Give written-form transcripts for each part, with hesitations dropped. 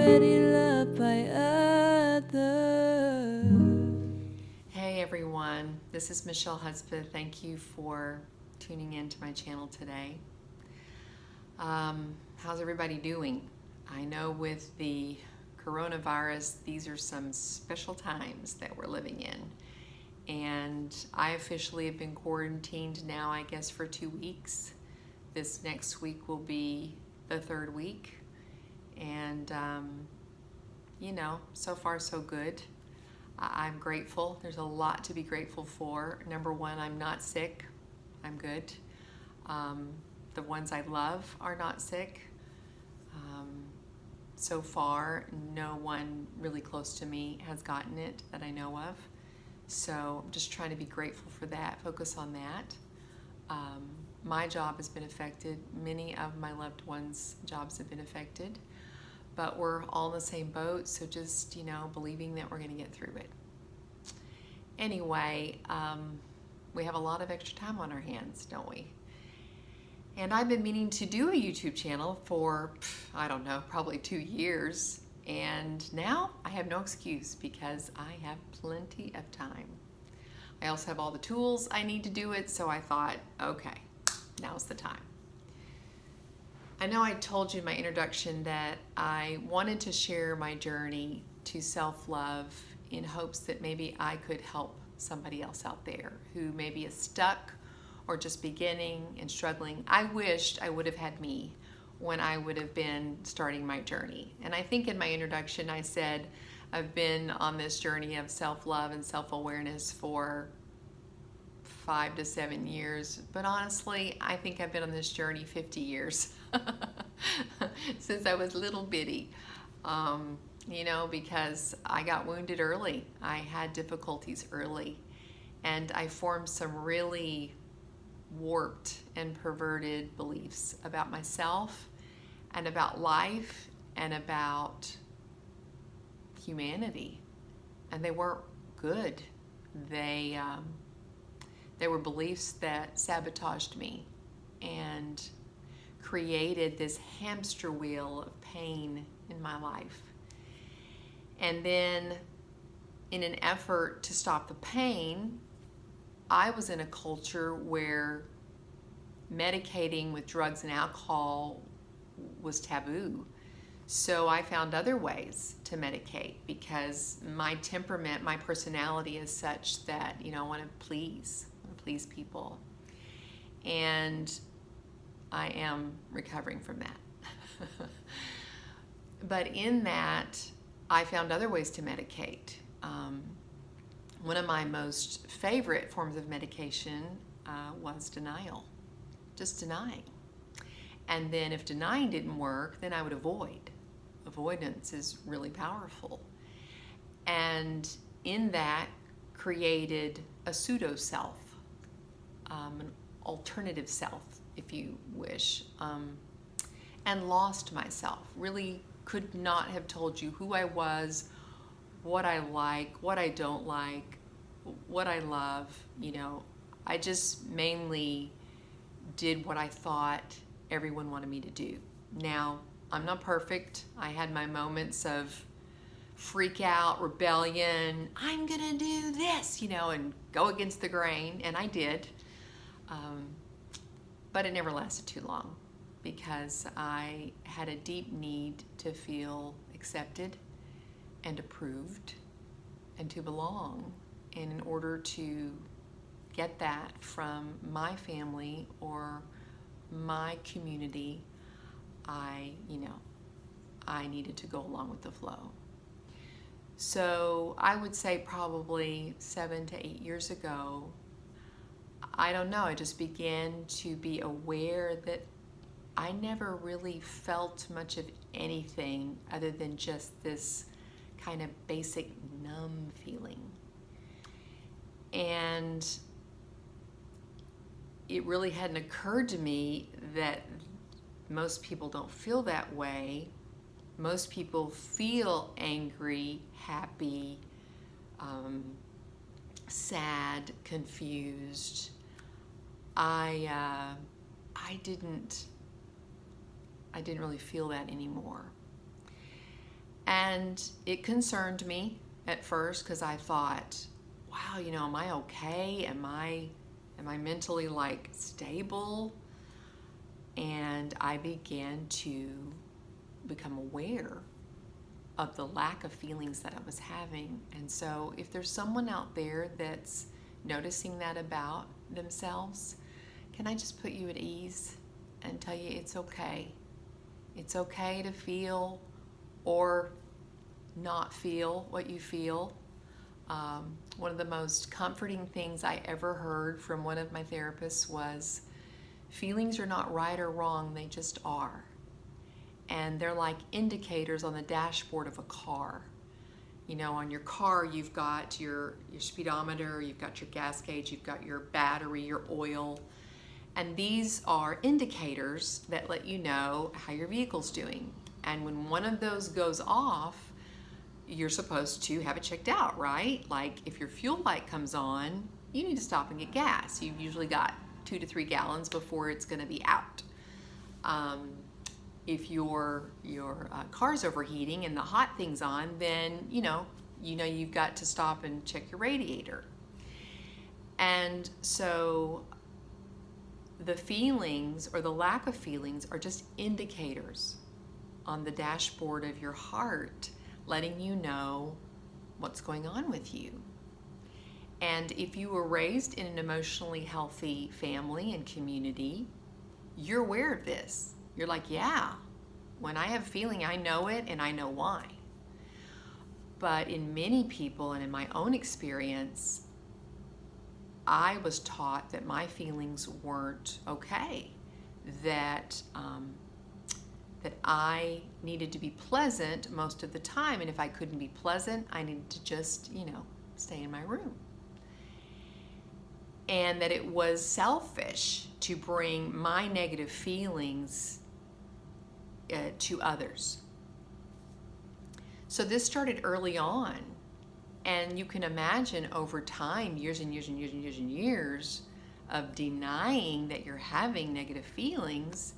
already loved by others. Hey everyone, this is Michelle Hudspeth. Thank you for tuning in to my channel today. How's everybody doing? I know with the coronavirus, these are some special times that we're living in. And I officially have been quarantined now, I guess, for 2 weeks. This next week will be the 3rd week. And, so far so good. I'm grateful. There's a lot to be grateful for. Number one, I'm not sick. I'm good. The ones I love are not sick. So far, no one really close to me has gotten it that I know of. So I'm just trying to be grateful for that, focus on that. My job has been affected. Many of my loved ones' jobs have been affected. But we're all in the same boat, so just, believing that we're going to get through it. Anyway, we have a lot of extra time on our hands, don't we? And I've been meaning to do a YouTube channel for, I don't know, probably 2 years. And now I have no excuse because I have plenty of time. I also have all the tools I need to do it, so I thought, okay, now's the time. I know I told you in my introduction that I wanted to share my journey to self-love in hopes that maybe I could help somebody else out there who maybe is stuck or just beginning and struggling. I wished I would have had me when I would have been starting my journey. And I think in my introduction I said I've been on this journey of self-love and self-awareness for 5 to 7 years, but honestly, I think I've been on this journey 50 years since I was little bitty, because I got wounded early. I had difficulties early, and I formed some really warped and perverted beliefs about myself and about life and about humanity, and they weren't good. They were beliefs that sabotaged me and created this hamster wheel of pain in my life. And then in an effort to stop the pain, I was in a culture where medicating with drugs and alcohol was taboo. So I found other ways to medicate because my temperament, my personality is such that, I want to please people. And I am recovering from that. But in that, I found other ways to medicate. One of my most favorite forms of medication was denial, just denying. And then if denying didn't work, then I would avoid. Avoidance is really powerful. And in that created a pseudo-self, an alternative self, if you wish, and lost myself. Really could not have told you who I was, what I like, what I don't like, what I love. I just mainly did what I thought everyone wanted me to do. Now, I'm not perfect. I had my moments of freak out, rebellion. I'm gonna do this, and go against the grain, and I did. But it never lasted too long because I had a deep need to feel accepted and approved and to belong. And in order to get that from my family or my community, I needed to go along with the flow. So I would say probably 7 to 8 years ago, I don't know, I just began to be aware that I never really felt much of anything other than just this kind of basic numb feeling. And it really hadn't occurred to me that most people don't feel that way. Most people feel angry, happy, sad, confused. I didn't really feel that anymore. And it concerned me at first because I thought, wow, am I okay? Am I mentally like stable? And I began to become aware of the lack of feelings that I was having. And so if there's someone out there that's noticing that about themselves, can I just put you at ease and tell you it's okay? It's okay to feel or not feel what you feel. One of the most comforting things I ever heard from one of my therapists was, feelings are not right or wrong, they just are. And they're like indicators on the dashboard of a car. On your car, you've got your speedometer, you've got your gas gauge, you've got your battery, your oil. And these are indicators that let you know how your vehicle's doing. And when one of those goes off, you're supposed to have it checked out, right? Like if your fuel light comes on, you need to stop and get gas. You've usually got 2 to 3 gallons before it's going to be out. If your car's overheating and the hot thing's on, then you've got to stop and check your radiator. And so the feelings or the lack of feelings are just indicators on the dashboard of your heart, letting you know what's going on with you. And if you were raised in an emotionally healthy family and community, you're aware of this. You're like, yeah, when I have a feeling, I know it and I know why. But in many people and in my own experience, I was taught that my feelings weren't okay, that I needed to be pleasant most of the time, and if I couldn't be pleasant, I needed to just, stay in my room. And that it was selfish to bring my negative feelings to others. So this started early on, and you can imagine over time, years and years and years and years and years of denying that you're having negative feelings,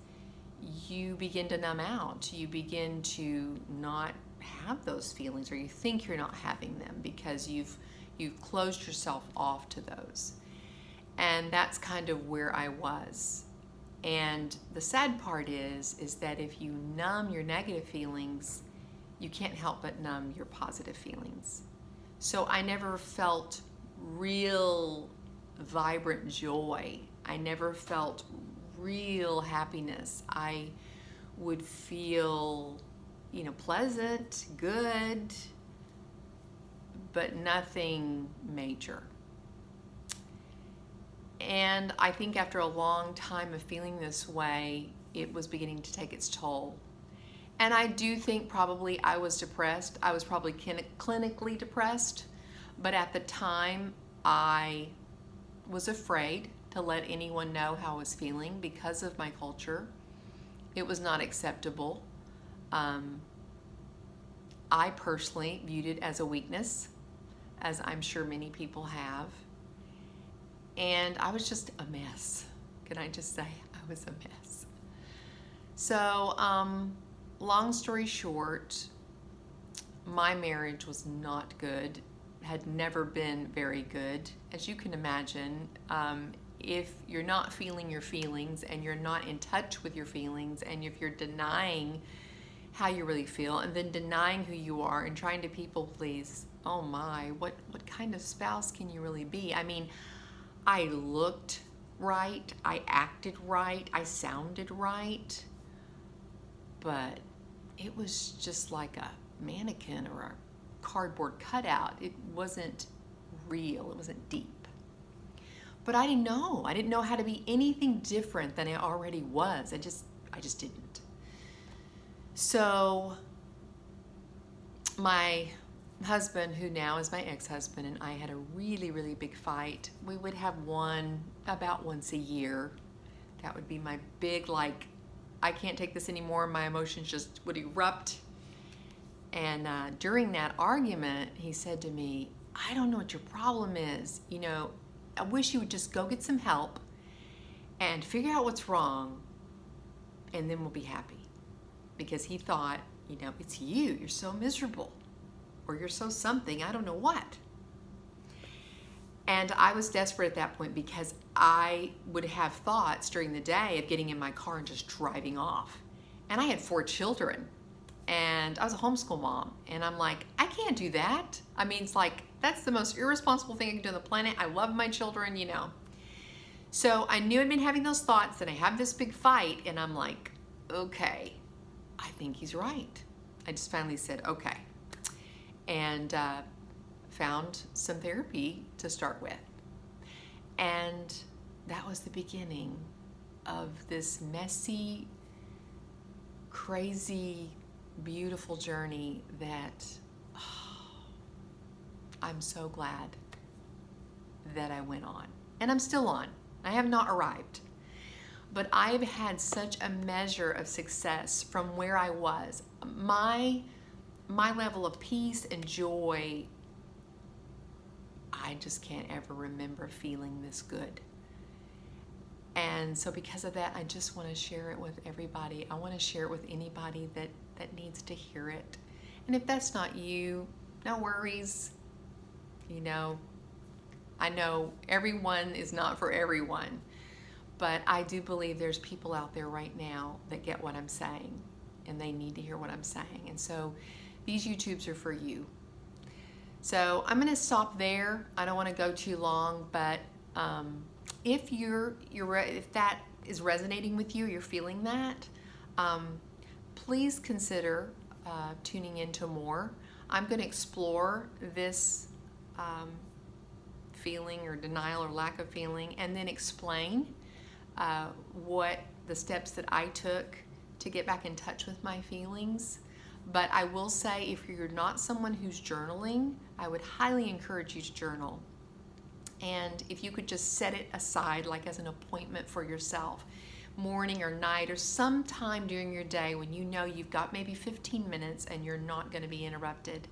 you begin to numb out. You begin to not have those feelings, or you think you're not having them because you've closed yourself off to those. And that's kind of where I was. And the sad part is that if you numb your negative feelings, you can't help but numb your positive feelings. So I never felt real vibrant joy. I never felt real happiness. I would feel, pleasant, good, but nothing major. And I think after a long time of feeling this way, it was beginning to take its toll. And I do think probably I was depressed. I was probably clinically depressed, but at the time I was afraid to let anyone know how I was feeling because of my culture. It was not acceptable. I personally viewed it as a weakness, as I'm sure many people have. And I was just a mess. Can I just say I was a mess? So, long story short, my marriage was not good, had never been very good. As you can imagine, if you're not feeling your feelings and you're not in touch with your feelings, and if you're denying how you really feel and then denying who you are and trying to people please, oh my, what kind of spouse can you really be? I mean, I looked right, I acted right, I sounded right, but it was just like a mannequin or a cardboard cutout. It wasn't real, it wasn't deep. But I didn't know how to be anything different than I already was. I just didn't. So my husband, who now is my ex-husband, and I had a really, really big fight. We would have one about once a year. That would be my big, I can't take this anymore. My emotions just would erupt. And during that argument, he said to me, I don't know what your problem is. I wish you would just go get some help and figure out what's wrong, and then we'll be happy. because he thought, it's you. You're so miserable, or you're so something. I don't know what. And I was desperate at that point because I would have thoughts during the day of getting in my car and just driving off. And I had 4 children, and I was a homeschool mom. And I'm like, I can't do that. I mean, it's like, that's the most irresponsible thing I can do on the planet. I love my children, So I knew I'd been having those thoughts, and I have this big fight, and I'm like, okay, I think he's right. I just finally said, okay. And found some therapy to start with. And that was the beginning of this messy, crazy, beautiful journey that I'm so glad that I went on. And I'm still on. I have not arrived. But I've had such a measure of success from where I was. My level of peace and joy, I just can't ever remember feeling this good. And so because of that, I just want to share it with everybody. I want to share it with anybody that needs to hear it. And if that's not you, no worries. I know everyone is not for everyone, but I do believe there's people out there right now that get what I'm saying, and they need to hear what I'm saying. And so these YouTubes are for you. So I'm going to stop there. I don't want to go too long, but if if that is resonating with you, you're feeling that, please consider tuning into more. I'm going to explore this feeling or denial or lack of feeling, and then explain what the steps that I took to get back in touch with my feelings. But I will say, if you're not someone who's journaling, I would highly encourage you to journal. And if you could just set it aside, like as an appointment for yourself, morning or night or sometime during your day when you know you've got maybe 15 minutes and you're not going to be interrupted.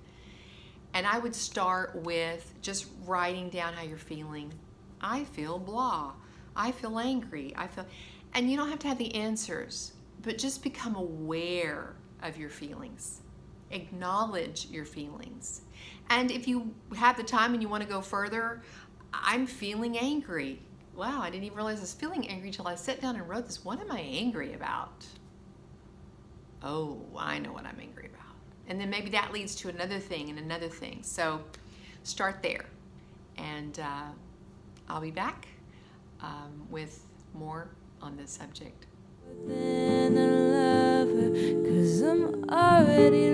And I would start with just writing down how you're feeling. I feel blah. I feel angry. And you don't have to have the answers, but just become aware of your feelings. Acknowledge your feelings. And if you have the time and you want to go further, I'm feeling angry. Wow, I didn't even realize I was feeling angry until I sat down and wrote this. What am I angry about? Oh, I know what I'm angry about. And then maybe that leads to another thing and another thing. So start there. And I'll be back with more on this subject. Than a lover, 'cause I'm already